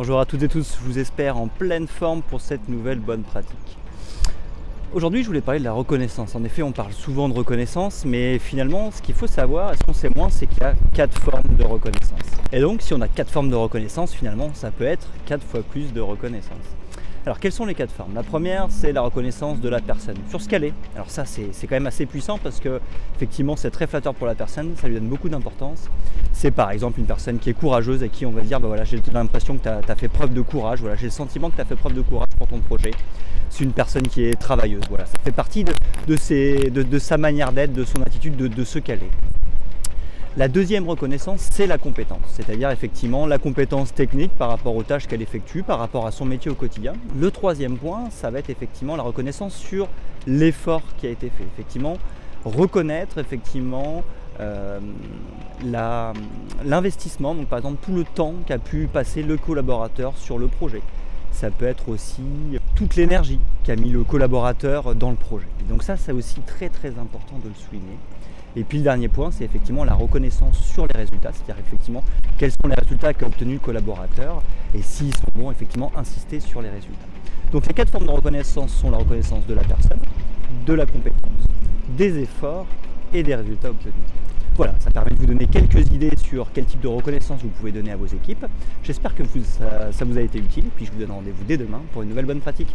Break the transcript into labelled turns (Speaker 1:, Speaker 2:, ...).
Speaker 1: Bonjour à toutes et tous, je vous espère en pleine forme pour cette nouvelle bonne pratique. Aujourd'hui, je voulais parler de la reconnaissance. En effet, on parle souvent de reconnaissance, mais finalement, ce qu'il faut savoir, et ce qu'on sait moins, c'est qu'il y a 4 formes de reconnaissance. Et donc, si on a 4 formes de reconnaissance, finalement, ça peut être 4 fois plus de reconnaissance. Alors, quelles sont les 4 formes? La première, c'est la reconnaissance de la personne, sur ce qu'elle est. Alors ça, c'est quand même assez puissant parce que, effectivement, c'est très flatteur pour la personne, ça lui donne beaucoup d'importance. C'est par exemple une personne qui est courageuse et qui on va dire, voilà, j'ai l'impression que tu as fait preuve de courage, voilà, j'ai le sentiment que tu as fait preuve de courage pour ton projet. C'est une personne qui est travailleuse, voilà, ça fait partie de sa manière d'être, de son attitude, de ce qu'elle est. La deuxième reconnaissance, c'est la compétence, c'est-à-dire effectivement la compétence technique par rapport aux tâches qu'elle effectue, par rapport à son métier au quotidien. Le troisième point, ça va être effectivement la reconnaissance sur l'effort qui a été fait. Effectivement, reconnaître effectivement l'investissement, donc par exemple tout le temps qu'a pu passer le collaborateur sur le projet. Ça peut être aussi toute l'énergie qu'a mis le collaborateur dans le projet. Et donc ça, c'est aussi très important de le souligner. Et puis le dernier point, c'est effectivement la reconnaissance sur les résultats, c'est-à-dire effectivement quels sont les résultats qu'a obtenu le collaborateur et s'ils sont bons, effectivement insister sur les résultats. Donc les 4 formes de reconnaissance sont la reconnaissance de la personne, de la compétence, des efforts et des résultats obtenus. Voilà, ça permet de vous donner quelques idées sur quel type de reconnaissance vous pouvez donner à vos équipes. J'espère que ça vous a été utile, puis je vous donne rendez-vous dès demain pour une nouvelle bonne pratique.